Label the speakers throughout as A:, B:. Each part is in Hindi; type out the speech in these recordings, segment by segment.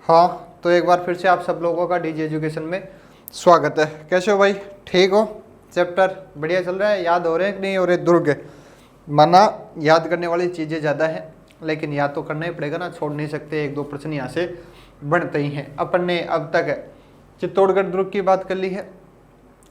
A: हाँ, तो एक बार फिर से आप सब लोगों का डीजे एजुकेशन में स्वागत है। कैसे हो भाई? ठीक हो? चैप्टर बढ़िया चल रहा है? याद हो रहे हैं कि नहीं हो रहे? दुर्ग माना याद करने वाली चीज़ें ज़्यादा हैं, लेकिन याद तो करना ही पड़ेगा ना, छोड़ नहीं सकते। एक दो प्रश्न यहाँ से बनते ही हैं। अपन ने अब तक चित्तौड़गढ़ दुर्ग की बात कर ली है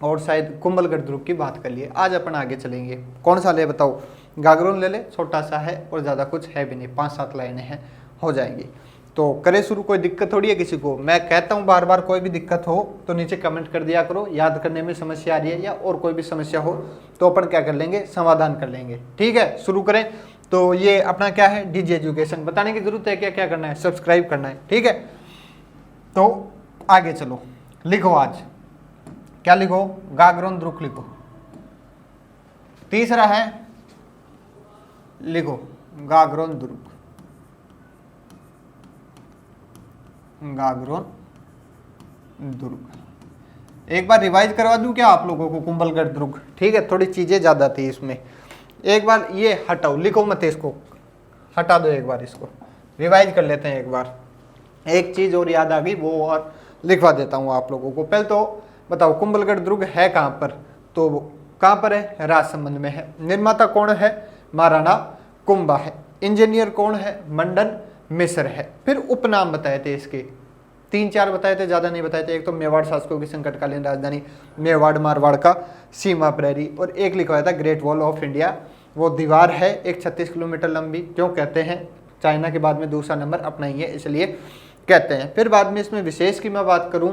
A: और शायद कुंभलगढ़ दुर्ग की बात कर ली है। आज अपन आगे चलेंगे। कौन सा ले बताओ? गागरोन ले ले, छोटा सा है और ज़्यादा कुछ है भी नहीं, 5-7 लाइनें हैं, हो जाएंगी। तो करे शुरू। कोई दिक्कत थोड़ी है किसी को। मैं कहता हूँ बार बार, कोई भी दिक्कत हो तो नीचे कमेंट कर दिया करो। याद करने में समस्या आ रही है या और कोई भी समस्या हो तो अपन क्या कर लेंगे, समाधान कर लेंगे। ठीक है, शुरू करें। तो ये अपना क्या है, डीजे एजुकेशन। बताने की जरूरत है क्या क्या करना है? सब्सक्राइब करना है। ठीक है, तो आगे चलो। लिखो आज क्या लिखो? गागरोन दुर्ग लिखो। तीसरा है लिखो गागरोन दुर्ग। गागरोन दुर्ग एक बार रिवाइज करवा दूं क्या आप लोगों को? कुंभलगढ़ दुर्ग। ठीक है, थोड़ी चीजें ज्यादा थी इसमें। एक बार ये हटाओ, लिखो मत, इसको हटा दो। एक बार इसको रिवाइज कर लेते हैं। एक बार एक चीज और याद आ गई, वो और लिखवा देता हूं आप लोगों को। पहले तो बताओ कुंभलगढ़ दुर्ग है कहां पर? तो कहां पर है? राजसमंद में है। निर्माता कौन है? महाराणा कुंभा है। इंजीनियर कौन है? मंडन मिश्र है। फिर उपनाम बताए थे इसके, 3-4 बताए थे, ज्यादा नहीं बताए थे। एक तो मेवाड़ शासकों की संकटकालीन राजधानी, मेवाड़ मारवाड़ का सीमा प्रहरी, और एक लिखवाया था ग्रेट वॉल ऑफ इंडिया। वो दीवार है एक 36 किलोमीटर लंबी। क्यों कहते हैं? चाइना के बाद में दूसरा नंबर अपना ही है, इसलिए कहते हैं। फिर बाद में इसमें विशेष की मैं बात करूं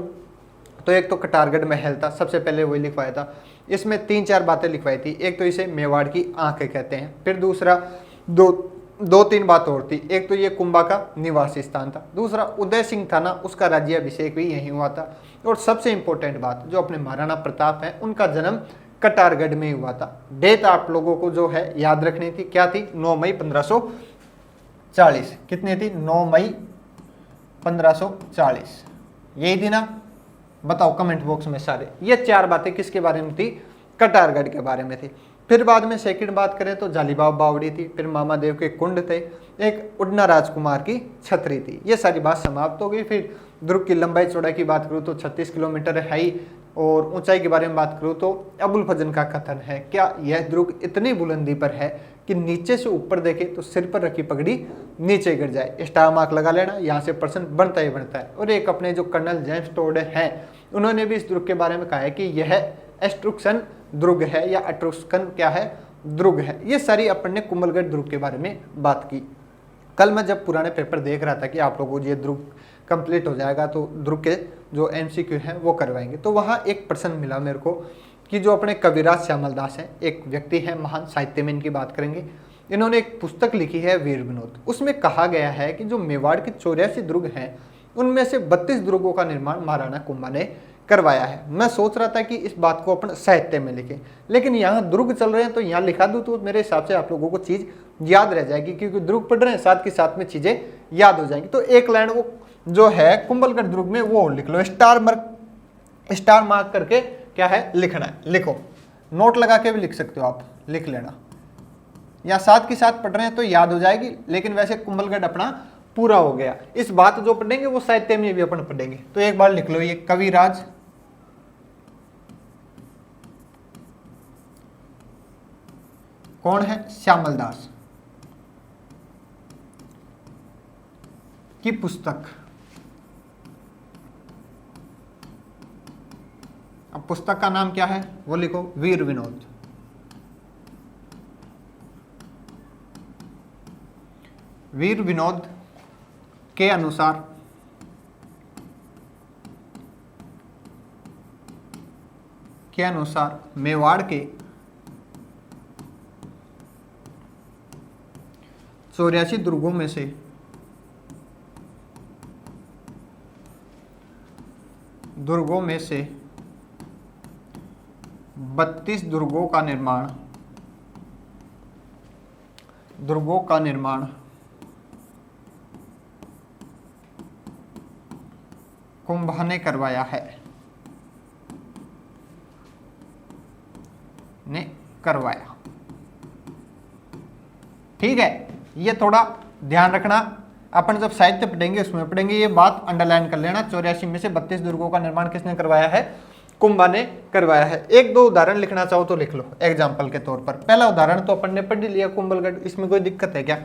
A: तो एक तो कटारगढ़ महल था, सबसे पहले वही लिखवाया था। इसमें 3-4 बातें लिखवाई थी। एक तो इसे मेवाड़ की आंखें कहते हैं। फिर दूसरा दो तीन बात और थी। एक तो ये कुंभा का निवासी स्थान था। दूसरा उदय सिंह था ना, उसका राज्याभिषेक भी यहीं हुआ था। और सबसे इंपॉर्टेंट बात, जो अपने महाराणा प्रताप है उनका जन्म कटारगढ़ में ही हुआ था। डेट आप लोगों को जो है याद रखनी थी। क्या थी? 9 मई 1540। कितनी थी? 9 मई 1540। यही थी ना? बताओ कमेंट बॉक्स में सारे। ये 4 बातें किसके बारे में थी? कटारगढ़ के बारे में थी। फिर बाद में सेकंड बात करें तो जालीबाग बावड़ी थी। फिर मामा देव के कुंड थे। एक उड़ना राजकुमार की छतरी थी। ये सारी बात समाप्त हो गई। फिर दुर्ग की लंबाई चौड़ाई की बात करूँ तो 36 किलोमीटर है ही, और ऊंचाई के बारे में बात करूँ तो अबुल फजल का कथन है, क्या यह दुर्ग इतनी बुलंदी पर है कि नीचे से ऊपर देखे तो सिर पर रखी पगड़ी नीचे गिर जाए। स्टार मार्क लगा लेना, यहाँ से प्रश्न बनता ही बनता है। और एक अपने जो कर्नल जेम्स टोड हैं, उन्होंने भी इस दुर्ग के बारे में कहा है कि यह एस्ट्रुक्सन दुर्ग है या एट्रुस्कन क्या है, दुर्ग है। ये सारी अपन ने कुंभलगढ़ दुर्ग के बारे में बात की। कल मैं जब पुराने पेपर देख रहा था कि आप लोगों को ये दुर्ग कंप्लीट हो जाएगा तो दुर्ग के जो MCQ हैं वो करवाएंगे, तो वहाँ एक प्रश्न मिला मेरे को कि जो अपने कविराज श्यामल दास हैं, एक व्यक्ति है महान साहित्य में, इनकी बात करेंगे। इन्होंने एक पुस्तक लिखी है वीर विनोद। उसमें कहा गया है कि जो मेवाड़ के 84 दुर्ग हैं उनमें से 32 दुर्गों का निर्माण महाराणा कुंभा ने करवाया है। मैं सोच रहा था कि इस बात को अपन साहित्य में लिखें, लेकिन यहाँ दुर्ग चल रहे हैं तो यहाँ लिखा दूं तो मेरे हिसाब से आप लोगों को चीज याद रह जाएगी, क्योंकि दुर्ग पढ़ रहे हैं साथ के साथ में चीजें याद हो जाएंगी। तो एक लाइन वो जो है कुंभलगढ़ दुर्ग में वो लिख लो। स्टार मार्क करके क्या है लिखना है, लिखो। नोट लगा के भी लिख सकते हो आप, लिख लेना। या साथ के साथ पढ़ रहे हैं तो याद हो जाएगी। लेकिन वैसे कुंभलगढ़ अपना पूरा हो गया। इस बात जो पढ़ेंगे वो साहित्य में भी अपन पढ़ेंगे। तो एक बार लिख लो, ये कविराज कौन है? श्यामल दास की पुस्तक। अब पुस्तक का नाम क्या है वो लिखो, वीर विनोद। वीर विनोद के अनुसार मेवाड़ के 84 दुर्गों में से 32 दुर्गों का निर्माण कुंभा ने करवाया है। ठीक है, ये थोड़ा ध्यान रखना। अपन जब साहित्य पढ़ेंगे उसमें पढ़ेंगे, ये बात अंडरलाइन कर लेना। 84 में से 32 दुर्गों का निर्माण किसने करवाया है? कुंभा ने करवाया है। एक दो उदाहरण लिखना चाहो तो लिख लो एग्जाम्पल के तौर पर। पहला उदाहरण तो अपन ने पढ़ ही लिया, कुंभलगढ़, इसमें कोई दिक्कत है क्या?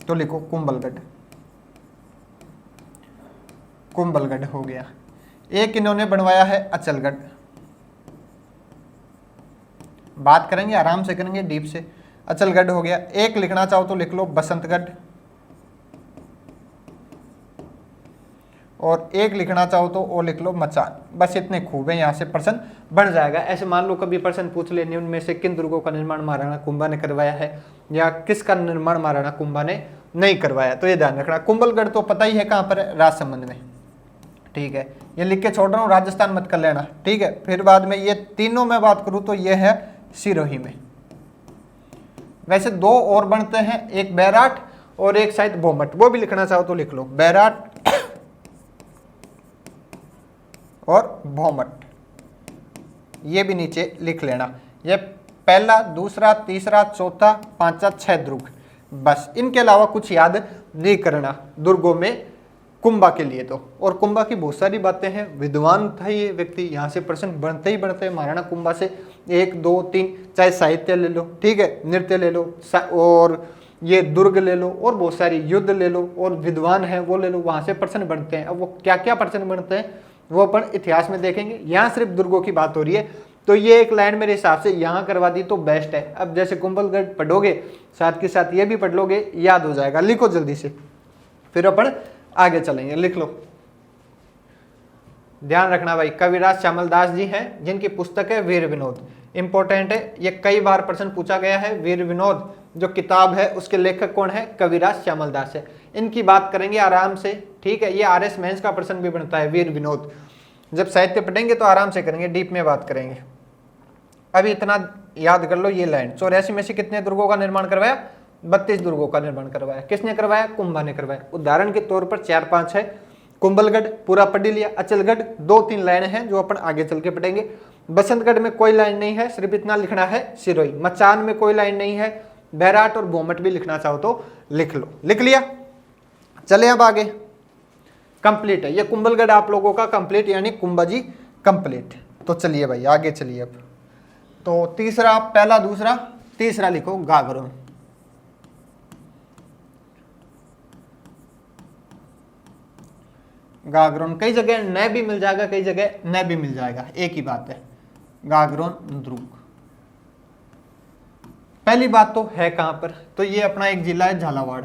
A: तो लिखो कुंभलगढ़, कुंभलगढ़ हो गया। एक इन्होंने बनवाया है अचलगढ़, बात करेंगे आराम से करेंगे डीप से। अचलगढ़ हो गया। एक लिखना चाहो तो लिख लो बसंतगढ़, और एक लिखना चाहो तो वो लिख लो मचान। बस इतने खूब है, यहाँ से प्रश्न बन जाएगा। ऐसे मान लो कभी प्रश्न पूछ ले, निम्न में से किन दुर्गों का निर्माण महाराणा कुंभा ने करवाया है, या किसका निर्माण महाराणा कुंभा ने नहीं करवाया, तो ये ध्यान रखना। कुंभलगढ़ तो पता ही है कहाँ पर है, राजसमंद में, ठीक है। ये लिख के छोड़ रहा हूँ, राजस्थान मत कर लेना, ठीक है। फिर बाद में ये तीनों में बात करूँ तो ये है सिरोही में। वैसे दो और बनते हैं, एक बैराट और एक शायद भोमट, वो भी लिखना चाहो तो लिख लो, बैराट और भोमट, ये भी नीचे लिख लेना। ये पहला, दूसरा, तीसरा, चौथा, पांचवा, 6 दुर्ग, बस। इनके अलावा कुछ याद नहीं करना दुर्गों में कुंभा के लिए तो। और कुंभा की बहुत सारी बातें हैं, विद्वान था ये व्यक्ति, यहाँ से प्रश्न बनते ही बनते हैं महाराणा कुंभा से। 1 2 3, चाहे साहित्य ले लो, ठीक है, नृत्य ले लो, और ये दुर्ग ले लो, और बहुत सारी युद्ध ले लो, और विद्वान है वो ले लो, वहाँ से प्रश्न बनते हैं। अब वो क्या क्या प्रश्न बनते हैं वो अपन इतिहास में देखेंगे। यहाँ सिर्फ दुर्गों की बात हो रही है, तो ये एक लाइन मेरे हिसाब से यहाँ करवा दी तो बेस्ट है। अब जैसे कुंभलगढ़ पढ़ोगे, साथ के साथ ये भी पढ़ लोगे, याद हो जाएगा। लिखो जल्दी से, फिर अपन आगे चलेंगे। लिख लो, ध्यान रखना भाई, कविराज श्यामल दास जी हैं, जिनकी पुस्तक है वीर विनोद, इंपॉर्टेंट है, ये कई बार प्रश्न पूछा गया है। वीर विनोद जो किताब है उसके लेखक कौन है? कविराज श्यामल दास है। इनकी बात करेंगे आराम से, ठीक है। ये RS मेंस का प्रश्न भी बनता है, वीर विनोद। जब साहित्य पढ़ेंगे तो आराम से करेंगे, डीप में बात करेंगे। अभी इतना याद कर लो, ये लाइन 84 में से कितने दुर्गों का निर्माण करवाया? 32 दुर्गों का निर्माण करवाया। किसने करवाया? कुंभा ने करवाया। उदाहरण के तौर पर 4-5 है। कुंभलगढ़ पूरा पढ़ लिया, अचलगढ़ 2-3 लाइन है जो अपन आगे चल के पढ़ेंगे। बसंतगढ़ में कोई लाइन नहीं है, सिर्फ इतना लिखना है सिरोही। मचान में कोई लाइन नहीं है। बैराट और भोमट भी लिखना चाहो तो लिख लो। लिख लिया, चले अब आगे। कंप्लीट है ये कुंभलगढ़ आप लोगों का, कंप्लीट यानी कुंभा जी कंप्लीट। तो चलिए भाई आगे चलिए। अब तो तीसरा, पहला, दूसरा, तीसरा लिखो गागरोन। गागरोन कई जगह न भी मिल जाएगा, कई जगह न भी मिल जाएगा, एक ही बात है। गागरोन दुर्ग, पहली बात तो है कहां पर? तो ये अपना एक जिला है झालावाड़,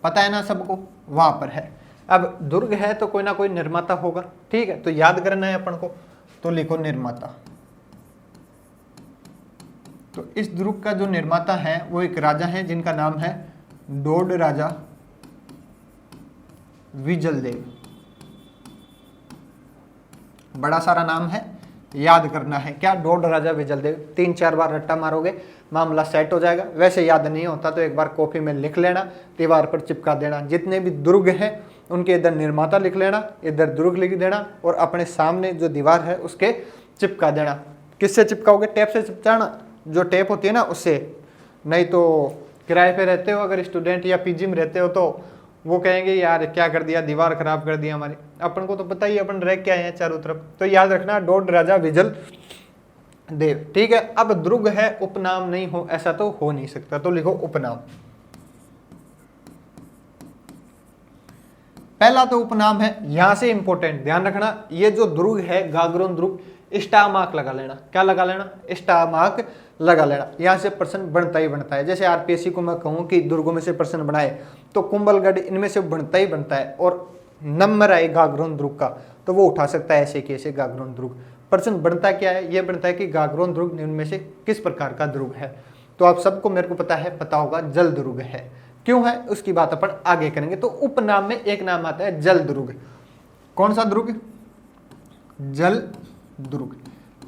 A: पता है ना सबको, वहां पर है। अब दुर्ग है तो कोई ना कोई निर्माता होगा, ठीक है, तो याद करना है अपन को। तो लिखो निर्माता। तो इस दुर्ग का जो निर्माता है वो एक राजा है जिनका नाम है डोड राजा विजलदेव। बड़ा सारा नाम है, याद करना है क्या? डोड राजा विजलदेव। 3-4 बार रट्टा मारोगे मामला सेट हो जाएगा। वैसे याद नहीं होता तो एक बार कॉपी में लिख लेना, दीवार पर चिपका देना। जितने भी दुर्ग हैं उनके इधर निर्माता लिख लेना, इधर दुर्ग लिख देना, और अपने सामने जो दीवार है उसके चिपका देना। किससे चिपकाओगे? टेप से चिपकाना, जो टेप होती है ना उससे। नहीं तो किराए पे रहते हो अगर स्टूडेंट, या PG में रहते हो, तो वो कहेंगे यार क्या कर दिया, दीवार खराब कर दिया हमारी। अपन को तो पता ही, अपन रह के आए हैं चारों तरफ। तो याद रखना डोड राजा विजल देव, ठीक है। अब दुर्ग है, उपनाम नहीं हो ऐसा तो हो नहीं सकता, तो लिखो उपनाम। पहला तो उपनाम है, यहां से इंपॉर्टेंट ध्यान रखना, ये जो दुर्ग है गागरोन दुर्ग, स्टार मार्क लगा लेना। क्या लगा लेना? स्टार मार्क लगा लेना। यहाँ से प्रश्न बनता ही बनता है। जैसे RPSC को मैं कहूँ कि दुर्गों में से प्रश्न बनाए, तो कुंभलगढ़ इनमें से बनता ही बनता है, और नंबर आए गागरोन दुर्ग का तो वो उठा सकता है ऐसे कैसे गागरोन दुर्ग। प्रश्न बनता क्या है? ये बनता है कि गागरोन दुर्ग इनमें से किस प्रकार का दुर्ग है। तो आप सबको, मेरे को पता है, पता होगा जल दुर्ग है। क्यों है उसकी बात अपन आगे करेंगे। तो उपनाम में एक नाम आता है जल दुर्ग। कौन सा दुर्ग? जल दुर्ग।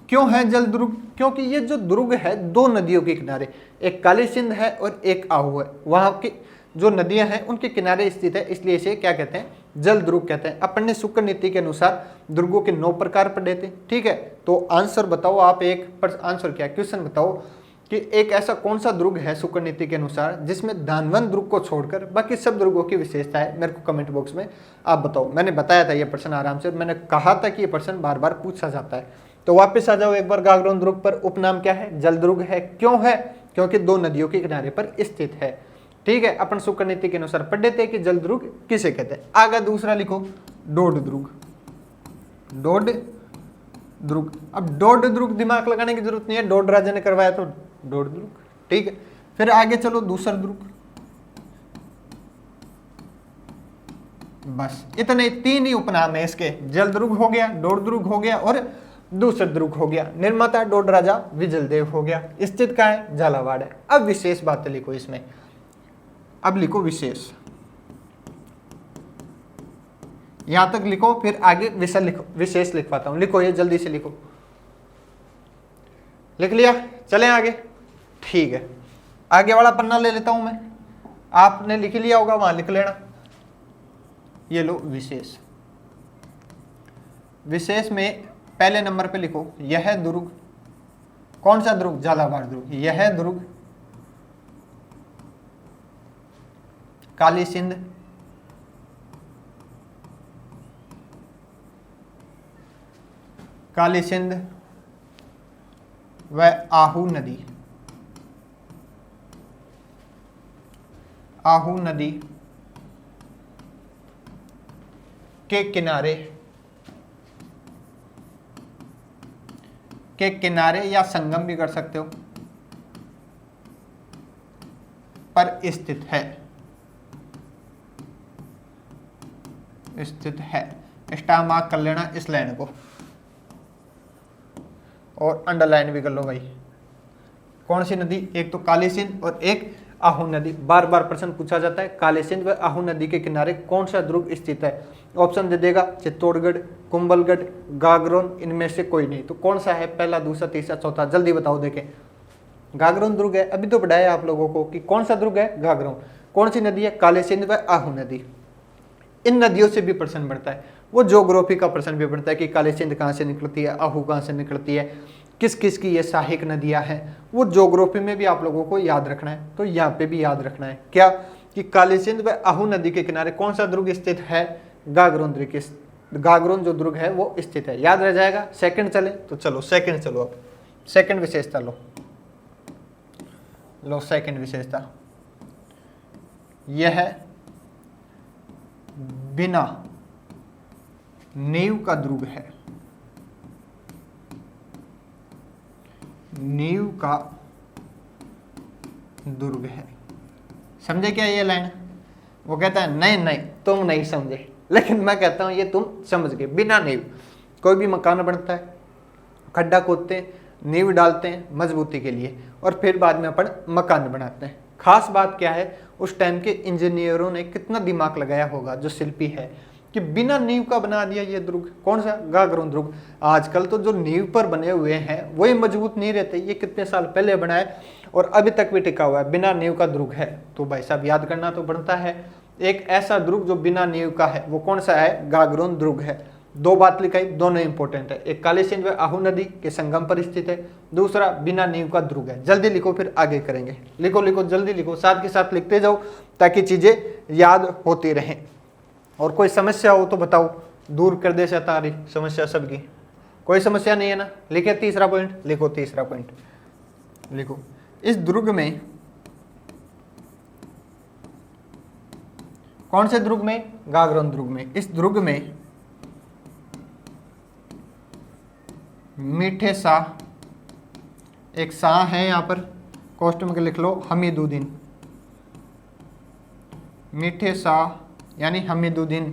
A: क्यों है जल दुर्ग? क्योंकि ये जो दुर्ग है 2 नदियों के किनारे, एक काली सिंध है और एक आहू है, वहां की जो नदियां हैं उनके किनारे स्थित है, इसलिए इसे क्या कहते हैं? जल दुर्ग कहते हैं। अपन ने शुक्र नीति के अनुसार दुर्गों के 9 प्रकार पढ़े थे, ठीक है। तो आंसर बताओ आप, एक पर आंसर क्या, क्वेश्चन बताओ कि एक ऐसा कौन सा दुर्ग है शुक्र नीति के अनुसार जिसमें दानवंत दुर्ग को छोड़कर बाकी सब दुर्गों की विशेषता है, मेरे को कमेंट बॉक्स में आप बताओ। मैंने बताया था ये प्रश्न आराम से, मैंने कहा था कि ये प्रश्न बार बार पूछा जाता है। तो वापस आ जाओ एक बार, गागरोन दुर्ग पर उपनाम क्या है? जल दुर्ग है। क्यों है? क्योंकि 2 नदियों के किनारे पर स्थित है। ठीक है, अपन शुक्र नीति के अनुसार पढ़ लेते हैं कि जल दुर्ग किसे कहते हैं। आगे दूसरा लिखो, डोड दुर्ग। डोड दुर्ग, अब डोड दुर्ग दिमाग लगाने की जरूरत नहीं है, डोड राजा ने करवाया तो डोड दुर्ग। ठीक है, फिर आगे चलो, दूसरा दुर्ग। बस इतने 3 ही उपनाम है इसके, जल दुर्ग हो गया, डोड दुर्ग हो गया और दूसरा दुर्ग हो गया। निर्माता डोड राजा विजल देव हो गया। स्थित कहाँ है? झालावाड़ है। अब विशेष बातें लिखो इसमें, अब लिखो विशेष, यहां तक लिखो, फिर आगे विषय लिखो, विशेष लिखवाता हूं। लिखो ये जल्दी से लिखो। लिख लिया? चलें आगे। ठीक है, आगे वाला पन्ना ले लेता हूं मैं, आपने लिख लिया होगा, वहां लिख लेना। ये लो विशेष। विशेष में पहले नंबर पे लिखो, यह दुर्ग। कौन सा दुर्ग? झालावाड़ दुर्ग। यह दुर्ग काली सिंध, काली सिंध व आहू नदी, आहू नदी के किनारे या संगम भी कर सकते हो, पर स्थित है, स्थित है। स्टार मार्क कर लेना इस लाइन को और अंडरलाइन भी कर लो भाई। कौन सी नदी? एक तो काली सिंध और एक आहू नदी। बार बार प्रश्न पूछा जाता है, काली सिंध व आहू नदी के किनारे कौन सा दुर्ग स्थित है? ऑप्शन दे देगा, चित्तौड़गढ़, कुंभलगढ़, गागरोन, इनमें से कोई नहीं। तो कौन सा है? पहला, दूसरा, तीसरा, चौथा? जल्दी बताओ। देखें, गागरोन दुर्ग है। अभी तो बताया आप लोगों को कि कौन सा दुर्ग है? गागरोन। कौन सी नदी है? काली सिंध व आहू नदी। इन नदियों से भी प्रश्न बढ़ता है, वो ज्योग्राफी का प्रश्न भी बढ़ता है कि काली सिंध कहाँ से निकलती है, आहू कहाँ से निकलती है, किस किस की ये सहायक नदियाँ हैं, वो ज्योग्राफी में भी आप लोगों को याद रखना है। तो यहाँ पे भी याद रखना है क्या, कि काली सिंध व आहू नदी के किनारे कौन सा दुर्ग स्थित है? गागरोन दुर्ग। गागरोन जो दुर्ग है वो स्थित है, याद रह जाएगा। सेकंड चले तो चलो, सेकंड चलो, अब सेकंड विशेषता लो, लो सेकंड विशेषता। यह बिना नींव का दुर्ग है, नींव का दुर्ग है। समझे क्या ये लाइन? वो कहता है नहीं नहीं तुम नहीं समझे, लेकिन मैं कहता हूं ये तुम समझ गए। बिना नींव कोई भी मकान बनता है, खड्डा खोदते हैं, नींव डालते हैं मजबूती के लिए, और फिर बाद में अपन मकान बनाते हैं। खास बात क्या है, उस टाइम के इंजीनियरों ने कितना दिमाग लगाया होगा, जो शिल्पी है, कि बिना नींव का बना दिया ये दुर्ग। कौन सा? गागरोन दुर्ग। आजकल तो जो नींव पर बने हुए हैं वही मजबूत नहीं रहते, ये कितने साल पहले बनाए और अभी तक भी टिका हुआ है, बिना नींव का दुर्ग है। तो भाई साहब याद करना तो बनता है। एक ऐसा दुर्ग जो बिना नींव का है वो कौन सा है? गागरोन दुर्ग है। 2 बात लिखाई, दोनों इंपॉर्टेंट है। एक काली सिंध व आहू नदी के संगम पर स्थित है, दूसरा बिना नींव का दुर्ग है। जल्दी लिखो, फिर आगे करेंगे। लिखो लिखो, जल्दी लिखो, साथ के साथ लिखते जाओ ताकि चीजें याद होती रहें। और कोई समस्या हो तो बताओ, दूर कर दे सारी समस्या सबकी। कोई समस्या नहीं है ना? लिखे तीसरा पॉइंट, लिखो तीसरा पॉइंट लिखो। इस दुर्ग में, कौन से दुर्ग में? गागरोन दुर्ग में। इस दुर्ग में मीठे शाह, एक शाह है यहाँ पर, कॉस्ट में लिख लो हमीदुद्दीन। मीठे शाह यानी हमीदुद्दीन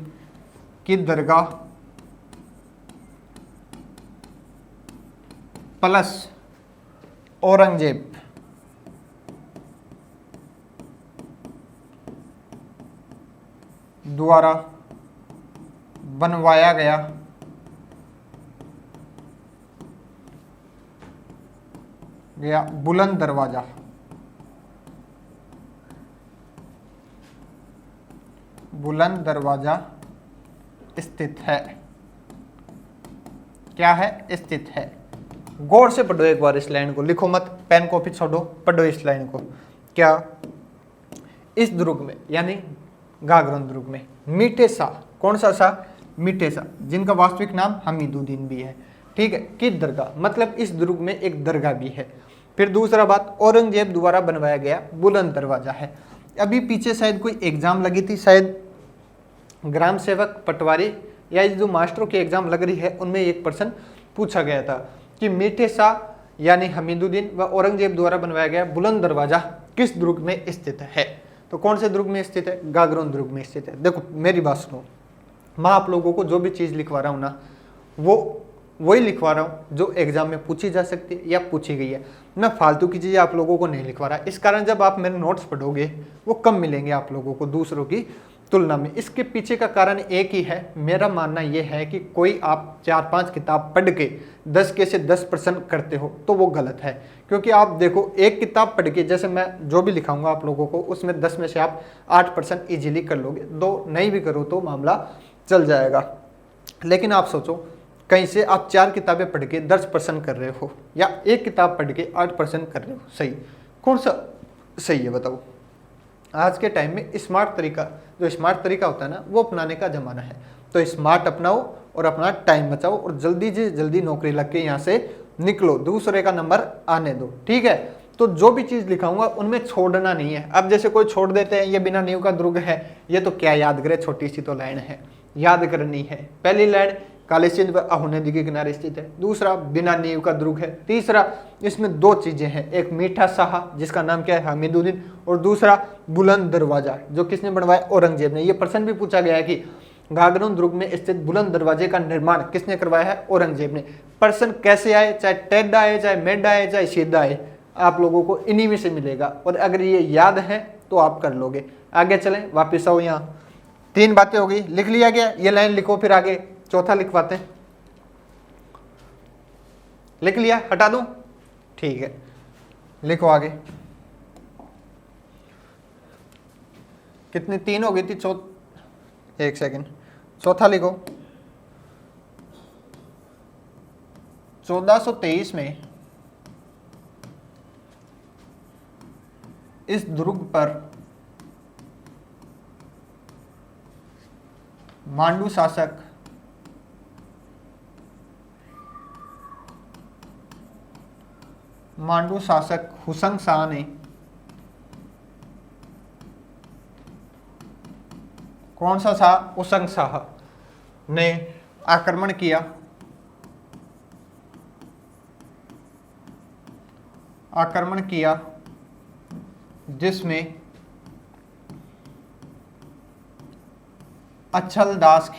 A: की दरगाह प्लस औरंगजेब द्वारा बनवाया गया बुलंद दरवाजा, बुलंद दरवाजा स्थित है। क्या है? स्थित है। गौर से पढ़ो एक बार इस लाइन को, लिखो मत, पेन कॉपी छोड़ो, पढ़ो इस लाइन को। क्या इस दुर्ग में यानी गागरोन दुर्ग में मीठे शाह, कौन सा शाह? मीठे शाह, जिनका वास्तविक नाम हमीदुद्दीन भी है, ठीक है, की दरगाह, मतलब इस दुर्ग में एक दरगाह भी है। फिर दूसरा बात, औरंगजेब द्वारा बनवाया गया बुलंद दरवाजा है। अभी पीछे शायद कोई एग्जाम लगी थी, शायद ग्राम सेवक पटवारी या जो मास्टरों की एग्जाम लग रही है उनमें एक प्रश्न पूछा गया था कि मीठे शाह यानी हमीदुद्दीन व औरंगजेब द्वारा बनवाया गया बुलंद दरवाजा किस दुर्ग में स्थित है? तो कौन से दुर्ग में स्थित है? गागरोन दुर्ग में स्थित है। देखो मेरी बात सुनो, मैं आप लोगों को जो भी चीज़ लिखवा रहा हूँ ना, वो वही लिखवा रहा हूँ जो एग्जाम में पूछी जा सकती है या पूछी गई है। मैं फालतू की चीज़ें आप लोगों को नहीं लिखवा रहा, इस कारण जब आप मेरे नोट्स पढ़ोगे वो कम मिलेंगे आप लोगों को दूसरों की तुलना में। इसके पीछे का कारण एक ही है, मेरा मानना यह है कि कोई आप 4-5 किताब पढ़ के 10 के से 10% करते हो तो वो गलत है। क्योंकि आप देखो, एक किताब पढ़ के जैसे मैं जो भी लिखाऊंगा आप लोगों को, उसमें 10 में से आप 8% ईजिली कर लोगे, 2 नहीं भी करो तो मामला चल जाएगा। लेकिन आप सोचो, कहीं से आप 4 किताबें पढ़ के 10% कर रहे हो या एक किताब पढ़ के 8% कर रहे हो, सही कौन सा सही है बताओ? आज के टाइम में स्मार्ट तरीका, जो स्मार्ट तरीका होता है ना, वो अपनाने का ज़माना है। तो स्मार्ट अपनाओ और अपना टाइम बचाओ और जल्दी से जल्दी नौकरी लग के यहाँ से निकलो, दूसरे का नंबर आने दो, ठीक है? तो जो भी चीज़ लिखाऊंगा उनमें छोड़ना नहीं है। अब जैसे कोई छोड़ देते हैं, ये बिना नींव का दुर्ग है, ये तो क्या याद करे, छोटी सी तो लाइन है, याद करनी है। पहली लाइन काली सिंध व आहो नदी के किनारे स्थित है, दूसरा बिना नींव का दुर्ग है, तीसरा इसमें 2 चीजें हैं, एक मीठा शाह जिसका नाम क्या है हमीदुद्दीन, और दूसरा बुलंद दरवाजा जो किसने बनवाया? औरंगजेब ने। ये प्रश्न भी पूछा गया है कि गागरोन दुर्ग में स्थित बुलंद दरवाजे का निर्माण किसने करवाया है? औरंगजेब ने। प्रश्न कैसे आए, चाहे टेढ़ा आए, चाहे मेढ़ा आए, चाहे सीधा आए, आप लोगों को इन्हीं में से मिलेगा। और अगर ये याद है तो आप कर लोगे। आगे चलें, वापिस आओ यहाँ। 3 बातें हो गई, लिख लिया गया, ये लाइन लिखो, फिर आगे चौथा लिखवाते हैं। लिख लिया, हटा दूं? ठीक है, लिखो आगे। कितनी 3 हो गई थी? एक सेकंड, चौथा लिखो। 1423 में इस दुर्ग पर मांडू शासक हुसंग शाह ने कौन सा शाह? हुसंग शाह ने आक्रमण किया, जिसमें अछल दास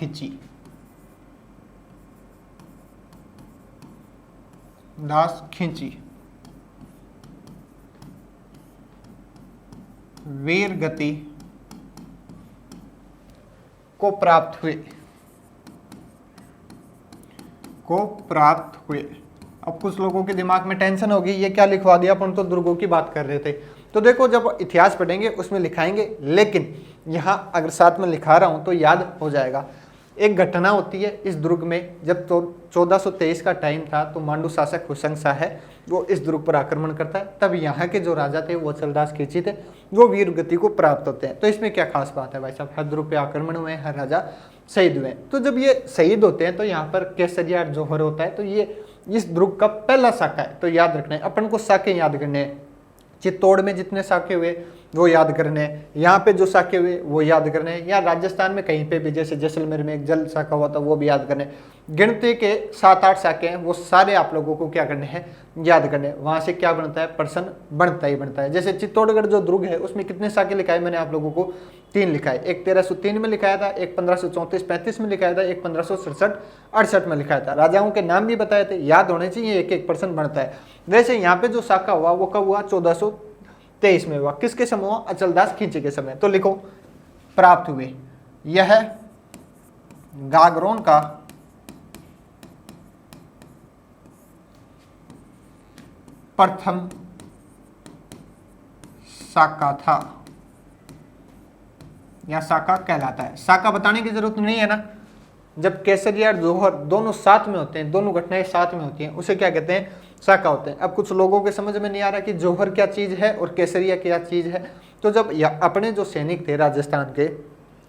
A: खींची वीर गति को प्राप्त हुए। अब कुछ लोगों के दिमाग में टेंशन होगी, ये क्या लिखवा दिया, अपन तो दुर्गों की बात कर रहे थे। तो देखो, जब इतिहास पढ़ेंगे उसमें लिखाएंगे, लेकिन यहाँ अगर साथ में लिखा रहा हूँ तो याद हो जाएगा। एक घटना होती है इस दुर्ग में, जब तो 1423 का टाइम था, तो मांडू शासक हुसंग शाह है वो इस दुर्ग पर आक्रमण करता है। तब यहाँ के जो राजा थे वो अचलदास खिलची थे, वो वीर गति को प्राप्त होते हैं। तो इसमें क्या खास बात है भाई साहब? हर दुर्ग पे आक्रमण हुए, हर राजा शहीद हुए। तो जब ये शहीद होते हैं तो यहाँ पर केसरिया जौहर होता है, तो ये इस दुर्ग का पहला साका है। तो याद रखना है, अपन को साके याद करने हैं। चित्तौड़ में जितने साके हुए वो याद करने हैं, यहाँ पे जो साके हुए वो याद करने हैं, या राजस्थान में कहीं पे भी जैसे जैसलमेर में एक जल साका हुआ था वो भी याद करने हैं। गिनती के 7-8 साके हैं, वो सारे आप लोगों को क्या करने हैं? याद करने हैं। वहाँ से क्या बनता है? प्रश्न बनता ही बनता है। जैसे चित्तौड़गढ़ जो दुर्ग है उसमें कितने साके लिखाए? मैंने आप लोगों को 3 लिखा है। एक 1303 में लिखाया था, एक 1534-35 में लिखाया था, एक 1567-68 में लिखाया था। राजाओं के नाम भी बताए थे, याद होने चाहिए, एक प्रश्न बनता है। वैसे यहाँ पे जो साका हुआ वो कब हुआ? 1423 में हुआ। किसके समय हुआ? अचलदास खिलची के समय। तो लिखो, प्राप्त हुए। यह गागरोन का प्रथम साका था, या साका कहलाता है। साका बताने की जरूरत नहीं है ना। जब केसरिया और जौहर दोनों साथ में होते हैं, दोनों घटनाएं साथ में होती हैं, उसे क्या कहते हैं? शाखा होते हैं। अब कुछ लोगों के समझ में नहीं आ रहा कि जौहर क्या चीज़ है और केसरिया क्या चीज़ है। तो जब अपने जो सैनिक थे राजस्थान के,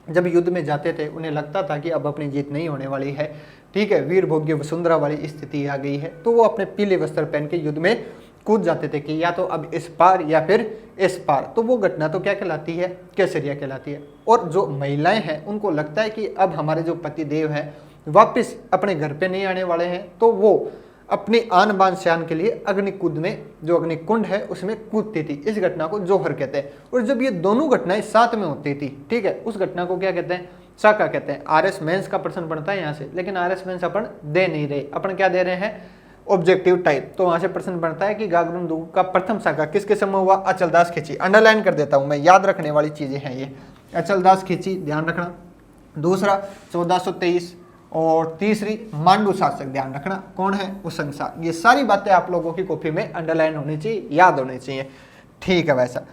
A: जब युद्ध में जाते थे, उन्हें लगता था कि अब अपनी जीत नहीं होने वाली है, ठीक है, वीर भोग्य वसुंधरा वाली स्थिति आ गई है, तो वो अपने पीले वस्त्र पहन के युद्ध में कूद जाते थे कि या तो अब इस पार या फिर इस पार। तो वो घटना तो क्या कहलाती है, केसरिया कहलाती है। और जो महिलाएं हैं उनको लगता है कि अब हमारे जो पति देव हैं वापस अपने घर पे नहीं आने वाले हैं, तो वो अपनी आन बान शान के लिए अग्निकुंड में, जो अग्निकुंड है उसमें कूदती थी। इस घटना को जौहर कहते हैं। और जब ये दोनों घटनाएं साथ में होती थी, ठीक है, उस घटना को क्या कहते हैं, शाखा कहते हैं। RS मेंस का प्रश्न बनता है यहाँ से, लेकिन RS मेंस अपन दे नहीं रहे, अपन क्या दे रहे हैं, ऑब्जेक्टिव टाइप। तो वहां से प्रश्न बनता है कि गागरुन दुर्ग का प्रथम शाखा किसके समय हुआ, अचलदास खिची। अंडरलाइन कर देता हूं मैं, याद रखने वाली चीजें हैं ये, अचलदास खिची ध्यान रखना। दूसरा 1423 और तीसरी मांडू शासक ध्यान रखना, कौन है, उसंगसा। ये सारी बातें आप लोगों की कॉपी में अंडरलाइन होनी चाहिए, याद होनी चाहिए, ठीक है। वैसा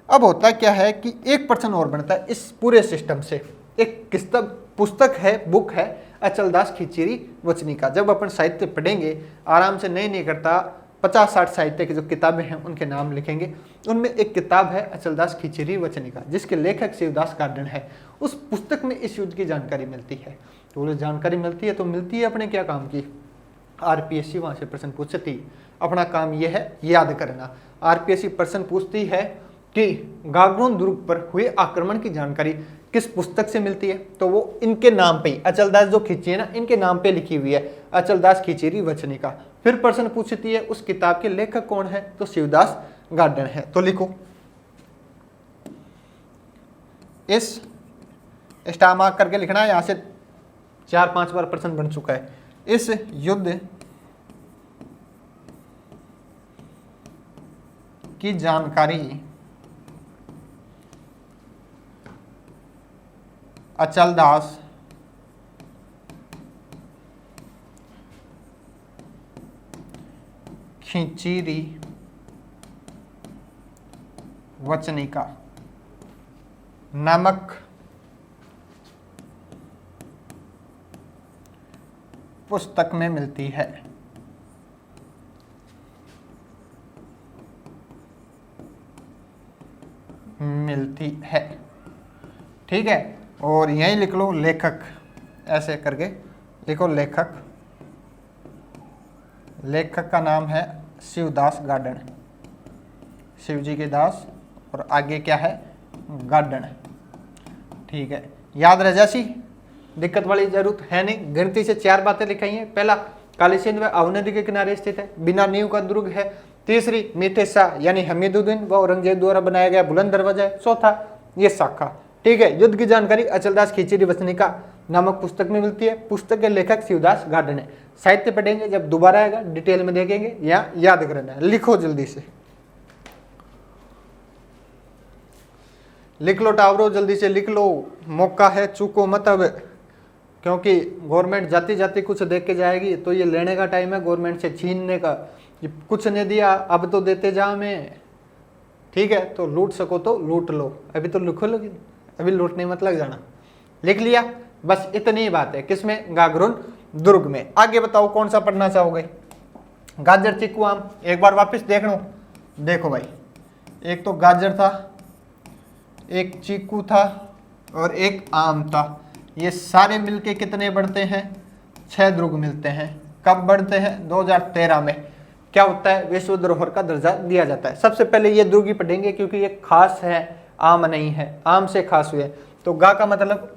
A: अब होता क्या है कि एक प्रश्न और बनता है इस पूरे सिस्टम से। एक किताब पुस्तक है, बुक है, अचलदास खिचीरी वचनिका। जब अपन साहित्य पढ़ेंगे आराम से, नहीं करता, 50-60 साहित्य की जो किताबें हैं उनके नाम लिखेंगे। उनमें एक किताब है अचलदास खिचीरी वचनिका, जिसके लेखक शिवदास गार्डन है। उस पुस्तक में इस युद्ध की जानकारी मिलती है। तो वो जानकारी मिलती है तो मिलती है अपने क्या काम की, RPSC वहां से प्रश्न पूछती। अपना काम यह है याद करना। RPSC प्रश्न पूछती है कि गागरोन दुर्ग पर हुए आक्रमण की जानकारी किस पुस्तक से मिलती है, तो वो इनके नाम पे ही, अचलदास जो खिची है ना, इनके नाम पे लिखी हुई है, अचलदास खिचीरी वचनिका। फिर प्रश्न पूछती है उस किताब के लेखक कौन है, तो शिवदास गार्डन है। तो लिखो, इस स्टार मार्क करके लिखना है, यहां से 4-5 बार प्रश्न बन चुका है। इस युद्ध की जानकारी अचलदास खिचीरी वचनिका नामक पुस्तक में मिलती है। ठीक है, और यहीं लिख लो लेखक, ऐसे करके लिखो लेखक। लेखक का नाम है शिवदास गार्डन, शिवजी के दास, और आगे क्या है, गार्डन। ठीक है, याद रह जासी, दिक्कत वाली जरूरत है नहीं। गिनती से 4 बातें लिखाई हैं। पहला, काली सिंध व आऊ नदी के किनारे स्थित है, बिना नींव का दुर्ग है। तीसरी, मीठे शाह यानी हमीदुद्दीन व औरंगजेब द्वारा बनाया गया बुलंद दरवाजा है। चौथा, ये शाखा। ठीक है, युद्ध की जानकारी अचलदास खिचीरी वचनिका नामक पुस्तक में मिलती है। पुस्तक के लेखक शिवदास गार्डन है। साहित्य पढ़ेंगे जब दोबारा आएगा डिटेल में देखेंगे, या याद करना है। लिखो जल्दी से, लिख लो टावरो, जल्दी से लिख लो, मौका है, चूको मत अब, क्योंकि गवर्नमेंट जाती जाती कुछ देख के जाएगी, तो ये लेने का टाइम है गवर्नमेंट से छीनने का। कुछ नहीं दिया, अब तो देते जा मैं, ठीक है, तो लूट सको तो लूट लो। अभी तो लिखो, लेकिन अभी लूटने मत लग जाना। लिख लिया, बस इतनी ही बात है। किसमें, गागरुन दुर्ग में। आगे बताओ कौन सा पढ़ना चाहोगे। गाजर, चीकू, आम, एक बार वापस देख लो। देखो भाई, एक तो गाजर था, एक चीकू था, और एक आम था। ये सारे मिलके कितने बढ़ते हैं, 6 दुर्ग मिलते हैं। कब बढ़ते हैं, 2013 में। क्या होता है, विश्व धरोहर का दर्जा दिया जाता है। सबसे पहले ये दुर्ग ही पढ़ेंगे क्योंकि ये खास है, आम नहीं है, आम से खास हुए। तो गा का मतलब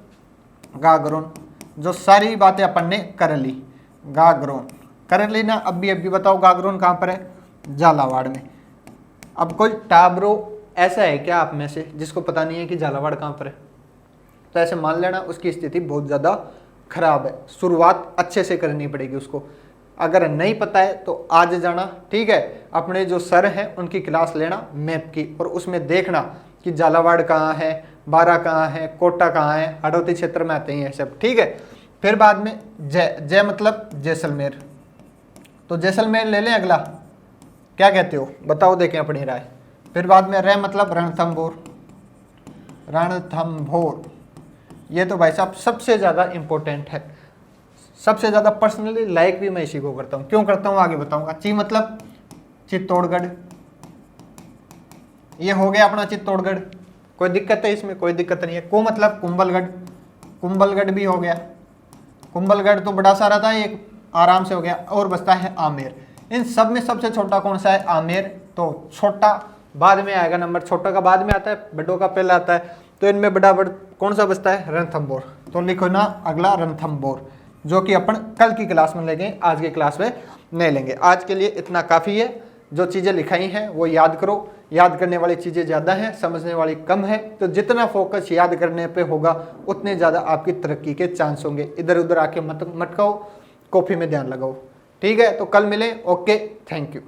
A: गागरोन, जो सारी बातें अपन ने कर ली, गागरोन कर ली ना। अभी बताओ गागरोन कहाँ पर है, झालावाड़ में। अब कोई टाबरो ऐसा है क्या आप में से जिसको पता नहीं है कि झालावाड़ कहाँ पर है, तो ऐसे मान लेना उसकी स्थिति बहुत ज़्यादा खराब है। शुरुआत अच्छे से करनी पड़ेगी उसको। अगर नहीं पता है तो आज जाना, ठीक है, अपने जो सर हैं उनकी क्लास लेना मैप की, और उसमें देखना कि झालावाड़ कहाँ है, बारा कहाँ है, कोटा कहाँ है, हडौती क्षेत्र में आते हैं सब, ठीक है। फिर बाद में जय मतलब जैसलमेर, तो जैसलमेर ले लें अगला, क्या कहते हो बताओ, देखें अपनी राय। फिर बाद में रह मतलब रणथंभौर, रणथंभौर, ये तो भाई साहब सबसे ज़्यादा इम्पोर्टेंट है। सबसे ज़्यादा पर्सनली लाइक भी मैं इसी को करता हूँ। क्यों करता हूँ आगे बताऊँगा। ची मतलब चित्तौड़गढ़, ये हो गया अपना चित्तौड़गढ़, कोई दिक्कत है इसमें? कोई दिक्कत नहीं है। को मतलब कुंभलगढ़, कुंभलगढ़ भी हो गया। कुंभलगढ़ तो बड़ा सारा था, एक आराम से हो गया। और बचता है आमेर। इन सब में सबसे छोटा कौन सा है? आमेर। तो छोटा बाद में आएगा, नंबर छोटा का बाद में आता है, बड़ों का पहले आता है। तो इनमें बड़ा कौन सा बचता है? रणथंभौर। तो लिखो ना अगला रणथंभौर, जो कि अपन कल की क्लास में लेंगे, आज की क्लास में नहीं लेंगे। आज के लिए इतना काफ़ी है। जो चीज़ें लिखाई हैं वो याद करो। याद करने वाली चीज़ें ज़्यादा हैं, समझने वाली कम है। तो जितना फोकस याद करने पे होगा उतने ज़्यादा आपकी तरक्की के चांस होंगे। इधर उधर आके मत मटकाओ, कॉपी में ध्यान लगाओ। ठीक है, तो कल मिलें। Okay, thank you.